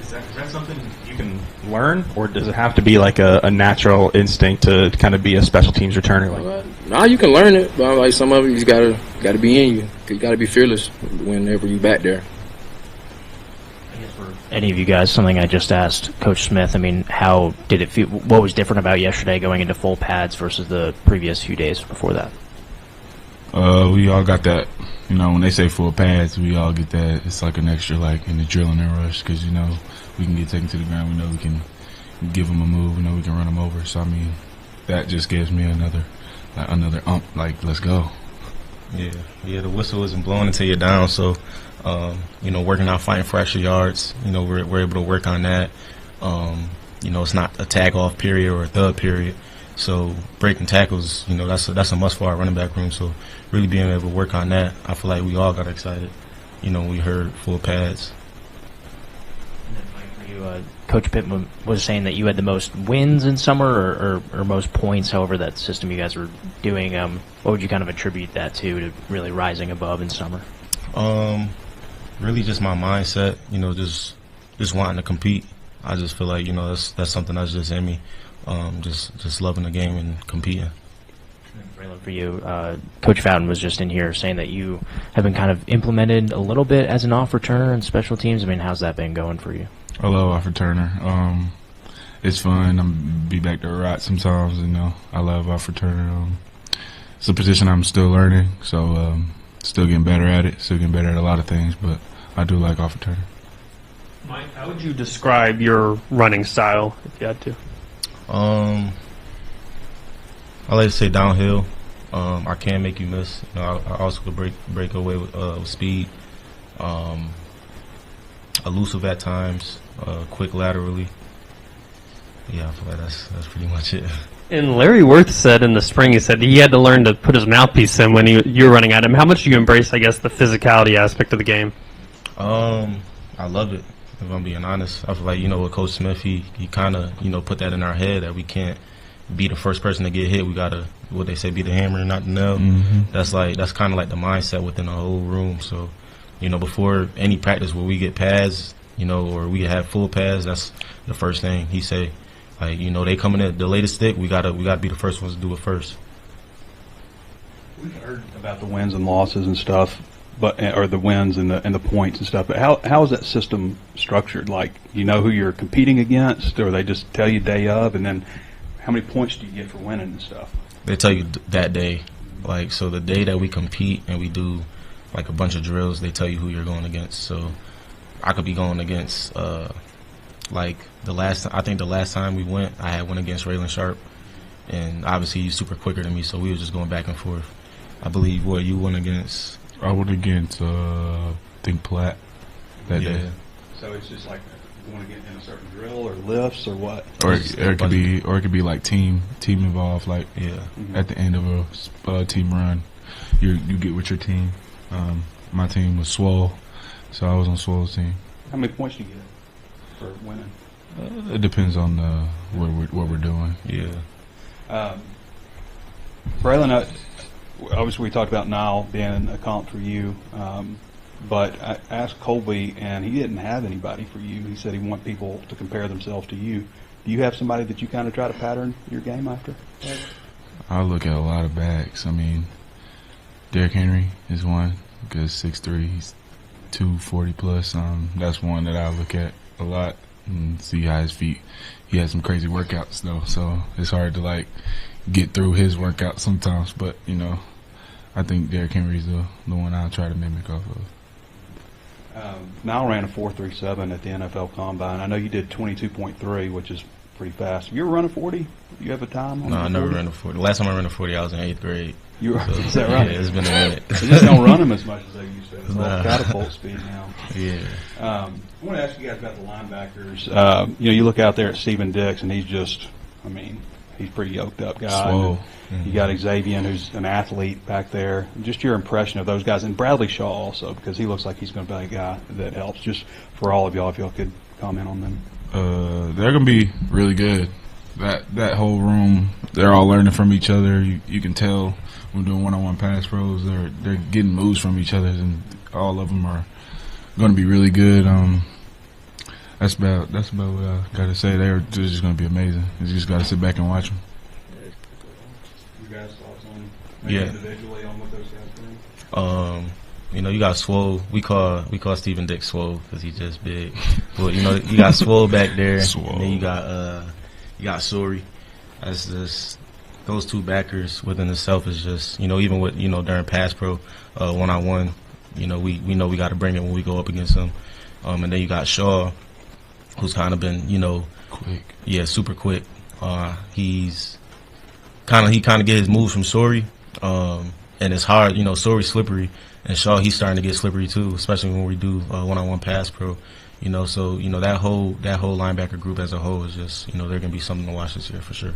Is that something you can learn, or does it have to be like a natural instinct to kind of be a special teams returner? Nah, you can learn it, but like some of it, you just gotta be in you. You gotta be fearless whenever you back there. I guess for any of you guys, something I just asked Coach Smith. I mean, how did it feel? What was different about yesterday going into full pads versus the previous few days before that? We all got that. You know, when they say full pads, we all get that. It's like an extra, like in the drilling rush, because you know we can get taken to the ground. We know we can give them a move. We know we can run them over. So I mean, that just gives me another like let's go. Yeah. The whistle isn't blowing until you're down. So, you know, working out fighting for extra yards. You know, we're able to work on that. You know, it's not a tag off period or a thug period. So breaking tackles, you know, that's a must for our running back room. So really being able to work on that, I feel like we all got excited, you know, when we heard full pads. And then Mike, for you, Coach Pittman was saying that you had the most wins in summer or most points, however that system you guys were doing. What would you kind of attribute that to really rising above in summer? Really just my mindset, you know, just wanting to compete. I just feel like, you know, that's something that's just in me. Just loving the game and competing. Braylen, for you, Coach Fountain was just in here saying that you have been kind of implemented a little bit as an off returner in special teams. I mean, how's that been going for you? I love off returner. It's fun. I'm be back to rot sometimes. You know, I love off returner. It's a position I'm still learning, so still getting better at it. Still getting better at a lot of things, but I do like off returner. Mike, how would you describe your running style if you had to? I like to say downhill. I can make you miss. You know, I also could break away with speed. Elusive at times. Quick laterally. Yeah, I feel like that's pretty much it. And Larry Worth said in the spring, he said he had to learn to put his mouthpiece in when you were running at him. How much do you embrace, I guess, the physicality aspect of the game? I love it. If I'm being honest, I feel like, you know, with Coach Smith, he kind of, you know, put that in our head that we can't be the first person to get hit. We gotta, what they say, be the hammer and not the nail. Mm-hmm. That's kind of like the mindset within the whole room. So, you know, before any practice where we get pads, you know, or we have full pads, that's the first thing he say. Like, you know, they coming in the latest stick. We gotta be the first ones to do it first. We've heard about the wins and losses and stuff, or the wins and the points and stuff. But how is that system structured? Like, you know who you're competing against, or they just tell you day of, and then how many points do you get for winning and stuff? They tell you that day. Like, so the day that we compete and we do like a bunch of drills, they tell you who you're going against. So I could be going against like I think the last time we went, I went against Raylan Sharp, and obviously he's super quicker than me, so we were just going back and forth. I believe you went against. I went against think Platt that day. So it's just like you want to get in a certain drill or lifts or what? Or it could be like team involved. Like at the end of a team run, you get with your team. My team was Swole, so I was on Swole's team. How many points do you get for winning? It depends on what we're doing. Yeah. Braylen, obviously we talked about Nile being a comp for you, but I asked Colby, and he didn't have anybody for you. He said he want people to compare themselves to you. Do you have somebody that you kind of try to pattern your game after? I look at a lot of backs. I mean, Derrick Henry is one because 6'3", he's 240 plus. That's one that I look at a lot and see how his feet. He has some crazy workouts though, so it's hard to like get through his workout sometimes. But you know, I think Derrick Henry's the one I try to mimic off of. Nile ran a 4.37 at the NFL Combine. I know you did 22.3, which is pretty fast. Have you ever run a 40? Do you have a time on No, I never ran a 40. The last time I ran a 40, I was in 8th grade. Is that right? Yeah, it's been a minute. They just don't run them as much as they used to. It's all catapult speed now. Yeah. I want to ask you guys about the linebackers. You know, you look out there at Steven Dix, and he's just, I mean, he's a pretty yoked up guy. Mm-hmm. You got Xavier, who's an athlete back there. Just your impression of those guys, and Bradley Shaw also, because he looks like he's going to be a guy that helps. Just for all of y'all, if y'all could comment on them. They're going to be really good. That whole room, they're all learning from each other. You can tell when doing one-on-one pass pros, they're getting moves from each other, and all of them are going to be really good. That's about what I gotta say. They're just gonna be amazing. You just gotta sit back and watch them. You guys thoughts on Yeah. individually on what those guys bring? You know, you got Swole. We call Steven Dick Swole because he's just big. But you know, you got Swole back there. Swole. And then you got Sori. That's just those two backers within itself is just, you know, even with, you know, during pass pro 1-on-1, you know, we know we got to bring it when we go up against them. And then you got Shaw, who's kind of been, you know, Quick. yeah, super quick. He kind of get his moves from Sori, and it's hard. You know, Sori's slippery, and Shaw, he's starting to get slippery too, especially when we do one-on-one pass pro. You know, so you know that whole linebacker group as a whole is just, you know, they're gonna be something to watch this year for sure.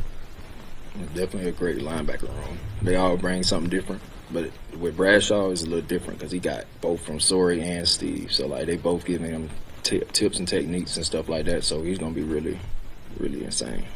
Definitely a great linebacker room. They all bring something different, but with Bradshaw it's a little different because he got both from Sori and Steve. So like they both giving him tips and techniques and stuff like that. So he's gonna be really, really insane.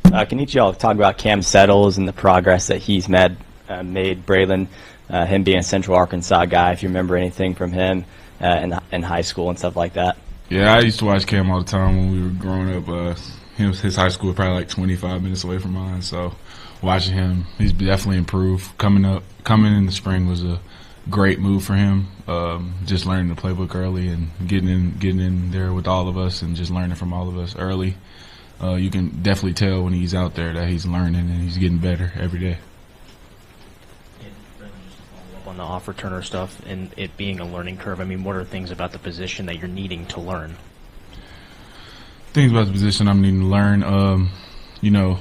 Can each of y'all talk about Cam Settles and the progress that he's made, Braylen, him being a Central Arkansas guy, if you remember anything from him in high school and stuff like that? Yeah, I used to watch Cam all the time when we were growing up. His high school was probably like 25 minutes away from mine, so watching him, he's definitely improved. Coming in the spring was a great move for him. Just learning the playbook early and getting in there with all of us and just learning from all of us early. You can definitely tell when he's out there that he's learning and he's getting better every day. On the off returner stuff and it being a learning curve, I mean, what are things about the position that you're needing to learn? Things about the position I'm needing to learn, you know,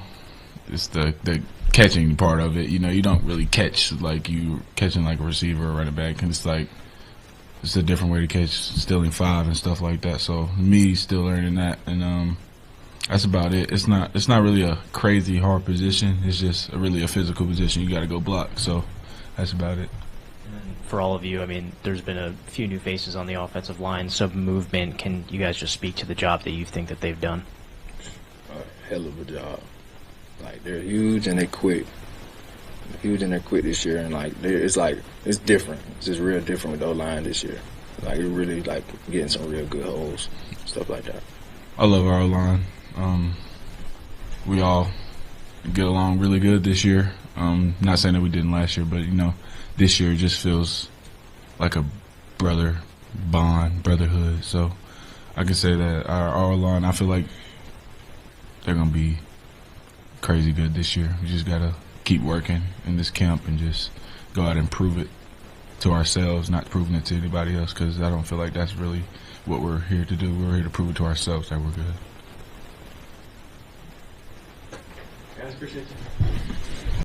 it's the catching part of it. You know, you don't really catch like you catching like a receiver or running back, and it's like it's a different way to catch, stealing 5 and stuff like that. So me still learning that, and that's about it. It's not really a crazy hard position. It's just really a physical position. You got to go block. So that's about it. For all of you, I mean, there's been a few new faces on the offensive line, some movement. Can you guys just speak to the job that you think that they've done? Hell of a job. Like they're huge and they're quick. This year, and it's different. It's just real different with the O-line this year. Like it really like getting some real good holes, stuff like that. I love our O-line. We all get along really good this year. Not saying that we didn't last year, but you know, this year just feels like a brotherhood. So I can say that our O-line, I feel like they're gonna be crazy good this year. We just gotta keep working in this camp and just go out and prove it to ourselves, not proving it to anybody else, because I don't feel like that's really what we're here to do. We're here to prove it to ourselves that we're good. Guys, appreciate you.